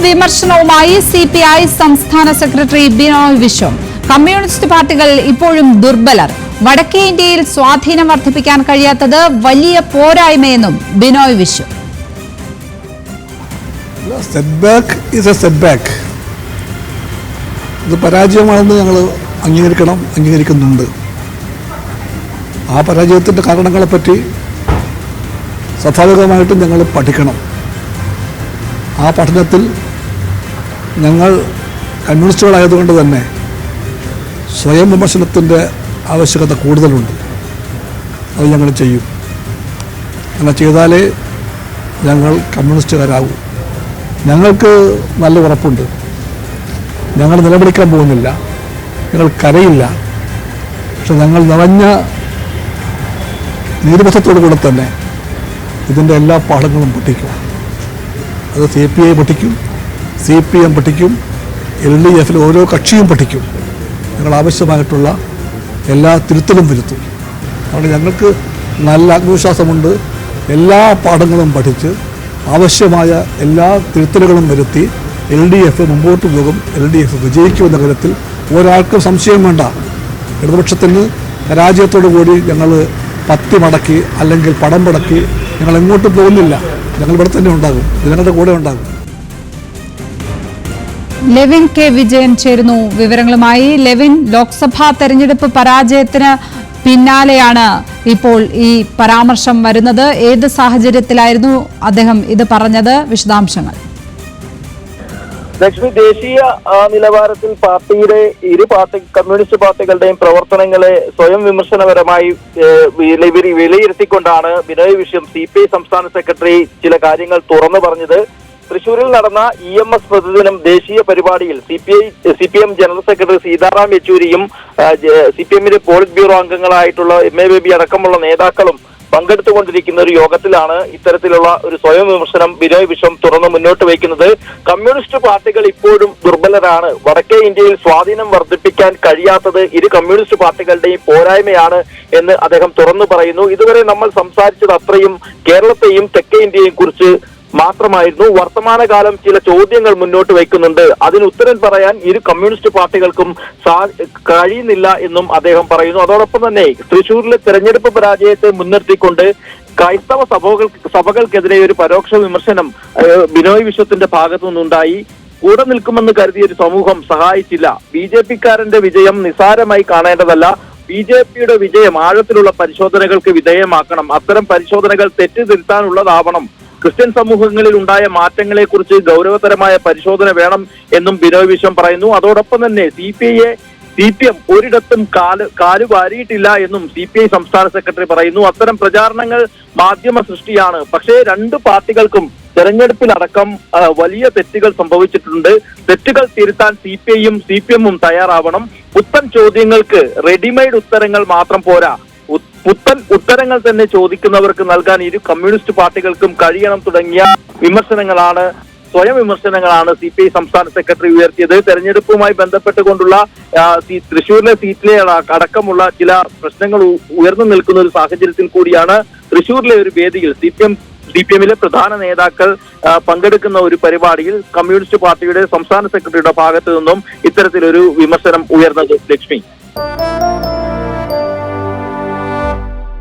വിമർശനവുമായി CPI സംസ്ഥാന secretary Binoy Viswam. Communist പാർട്ടികൾ ഇപ്പോഴും ദുർബലർ. വടക്കേ ഇന്ത്യയിൽ സ്വാധീനം വർദ്ധിപ്പിക്കാൻ കഴിയാത്തത് വലിയ പോരായ്മയെന്നും ബിനോയ് വിശ്വം. ഇത് പരാജയമാണെന്ന് ഞങ്ങൾ അംഗീകരിക്കുന്നുണ്ട്. ആ പരാജയത്തിൻ്റെ കാരണങ്ങളെപ്പറ്റി സ്വാഭാവികമായിട്ടും ഞങ്ങൾ പഠിക്കണം. ആ പഠനത്തിൽ ഞങ്ങൾ കമ്മ്യൂണിസ്റ്റുകളായതുകൊണ്ട് തന്നെ സ്വയം വിമർശനത്തിൻ്റെ ആവശ്യകത കൂടുതലുണ്ട്. അത് ഞങ്ങൾ ചെയ്യും. അങ്ങനെ ചെയ്താലേ ഞങ്ങൾ കമ്മ്യൂണിസ്റ്റുകാരാകൂ. ഞങ്ങൾക്ക് നല്ല ഉറപ്പുണ്ട്. ഞങ്ങൾ നിലവിളിക്കാൻ പോകുന്നില്ല, ഞങ്ങൾ കരയില്ല. പക്ഷെ ഞങ്ങൾ നിറഞ്ഞ നീതിബോധത്തോടു കൂടെ തന്നെ ഇതിൻ്റെ എല്ലാ പാഠങ്ങളും പഠിക്കും. അത് CPI പഠിക്കും, CPM പഠിക്കും, LDF ഓരോ കക്ഷിയും പഠിക്കും. ഞങ്ങൾ ആവശ്യമായിട്ടുള്ള എല്ലാ തിരുത്തലും വരുത്തും. അതുകൊണ്ട് ഞങ്ങൾക്ക് നല്ല ആത്മവിശ്വാസമുണ്ട്. എല്ലാ പാഠങ്ങളും പഠിച്ച് ആവശ്യമായ എല്ലാ തിരുത്തലുകളും വരുത്തി LDF മുമ്പോട്ട് പോകും. LDF വിജയിക്കുമെന്ന കാര്യത്തിൽ ഒരാൾക്കും സംശയം വേണ്ട. ഇടതുപക്ഷത്തിന് പരാജയത്തോടു കൂടി ഞങ്ങൾ പത്തി മടക്കി അല്ലെങ്കിൽ പടം പടക്കി ഞങ്ങൾ എങ്ങോട്ടും പോകുന്നില്ല. ഞങ്ങൾ ഇവിടെ തന്നെ ഉണ്ടാകും, ജനങ്ങളുടെ കൂടെ ഉണ്ടാകും. ലെവിൻ കെ വിജയൻ ചേരുന്നു വിവരങ്ങളുമായി. ലെവിൻ, ലോക്സഭാ തെരഞ്ഞെടുപ്പ് പരാജയത്തിന് പിന്നാലെയാണ് ഇപ്പോൾ ഈ പരാമർശം വരുന്നത്. ഏത് സാഹചര്യത്തിലായിരുന്നു അദ്ദേഹം ഇത് പറഞ്ഞത്? വിശദാംശങ്ങൾ. ലക്ഷ്മി, ദേശീയ നിലവാരത്തിൽ കമ്മ്യൂണിസ്റ്റ് പാർട്ടികളുടെയും പ്രവർത്തനങ്ങളെ സ്വയം വിമർശനപരമായി വിലയിരുത്തിക്കൊണ്ടാണ് ബിനോയ് വിശ്വം CPI സംസ്ഥാന സെക്രട്ടറി ചില കാര്യങ്ങൾ തുറന്നു പറഞ്ഞത്. തൃശൂരിൽ നടന്ന EMS പ്രതിദിനം ദേശീയ പരിപാടിയിൽ CPM ജനറൽ സെക്രട്ടറി സീതാറാം യെച്ചൂരിയും CPMന്റെ പോളിറ്റ് ബ്യൂറോ അംഗങ്ങളായിട്ടുള്ള MA ബേബി അടക്കമുള്ള നേതാക്കളും പങ്കെടുത്തുകൊണ്ടിരിക്കുന്ന ഒരു യോഗത്തിലാണ് ഇത്തരത്തിലുള്ള ഒരു സ്വയം വിമർശനം ബിനോയ് വിശ്വം തുറന്ന് മുന്നോട്ട് വയ്ക്കുന്നത്. കമ്മ്യൂണിസ്റ്റ് പാർട്ടികൾ ഇപ്പോഴും ദുർബലരാണ്. വടക്കേ ഇന്ത്യയിൽ സ്വാധീനം വർദ്ധിപ്പിക്കാൻ കഴിയാത്തത് ഇരു കമ്മ്യൂണിസ്റ്റ് പാർട്ടികളുടെയും പോരായ്മയാണ് എന്ന് അദ്ദേഹം തുറന്നു പറയുന്നു. ഇതുവരെ നമ്മൾ സംസാരിച്ചത് അത്രയും കേരളത്തെയും തെക്കേ ഇന്ത്യയെയും കുറിച്ച് മാത്രമായിരുന്നു. വർത്തമാനകാലം ചില ചോദ്യങ്ങൾ മുന്നോട്ട് വയ്ക്കുന്നുണ്ട്. അതിന് ഉത്തരം പറയാൻ ഇരു കമ്മ്യൂണിസ്റ്റ് പാർട്ടികൾക്കും കഴിയുന്നില്ല എന്നും അദ്ദേഹം പറയുന്നു. അതോടൊപ്പം തന്നെ തൃശൂരിലെ തെരഞ്ഞെടുപ്പ് പരാജയത്തെ മുൻനിർത്തിക്കൊണ്ട് ക്രൈസ്തവ സഭകൾക്കെതിരെ ഒരു പരോക്ഷ വിമർശനം ബിനോയ് വിശ്വത്തിന്റെ ഭാഗത്തു നിന്നുണ്ടായി. കൂടെ നിൽക്കുമെന്ന് കരുതിയ ഒരു സമൂഹം സഹായിച്ചില്ല. BJPക്കാരന്റെ വിജയം നിസ്സാരമായി കാണേണ്ടതല്ല. BJPയുടെ വിജയം ആഴത്തിലുള്ള പരിശോധനകൾക്ക് വിധേയമാക്കണം. അത്തരം പരിശോധനകൾ തെറ്റുതിരുത്താനുള്ളതാവണം. ക്രിസ്ത്യൻ സമൂഹങ്ങളിൽ ഉണ്ടായ മാറ്റങ്ങളെ കുറിച്ച് ഗൗരവതരമായ പരിശോധന വേണം എന്നും ബിനോയ് വിശ്വം പറയുന്നു. അതോടൊപ്പം തന്നെ CPM ഒരിടത്തും കാല് വാരിയിട്ടില്ല എന്നും CPI സംസ്ഥാന സെക്രട്ടറി പറയുന്നു. അത്തരം പ്രചാരണങ്ങൾ മാധ്യമ സൃഷ്ടിയാണ്. പക്ഷേ രണ്ട് പാർട്ടികൾക്കും തെരഞ്ഞെടുപ്പിലടക്കം വലിയ തെറ്റുകൾ സംഭവിച്ചിട്ടുണ്ട്. തെറ്റുകൾ തിരുത്താൻ CPIയും CPMും തയ്യാറാവണം. പുത്തൻ ചോദ്യങ്ങൾക്ക് റെഡിമെയ്ഡ് ഉത്തരങ്ങൾ മാത്രം പോരാ, പുത്തൻ ഉത്തരങ്ങൾ തന്നെ ചോദിക്കുന്നവർക്ക് നൽകാൻ ഇരു കമ്മ്യൂണിസ്റ്റ് പാർട്ടികൾക്കും കഴിയണം തുടങ്ങിയ സ്വയം വിമർശനങ്ങളാണ് CPI സംസ്ഥാന സെക്രട്ടറി ഉയർത്തിയത്. തെരഞ്ഞെടുപ്പുമായി ബന്ധപ്പെട്ടുകൊണ്ടുള്ള തൃശൂരിലെ സീറ്റിലെ അടക്കമുള്ള ചില പ്രശ്നങ്ങൾ ഉയർന്നു നിൽക്കുന്ന ഒരു സാഹചര്യത്തിൽ കൂടിയാണ് തൃശൂരിലെ ഒരു വേദിയിൽ CPMലെ പ്രധാന നേതാക്കൾ പങ്കെടുക്കുന്ന ഒരു പരിപാടിയിൽ കമ്മ്യൂണിസ്റ്റ് പാർട്ടിയുടെ സംസ്ഥാന സെക്രട്ടറിയുടെ ഭാഗത്തു നിന്നും ഇത്തരത്തിലൊരു വിമർശനം ഉയർന്നത്. ലക്ഷ്മി.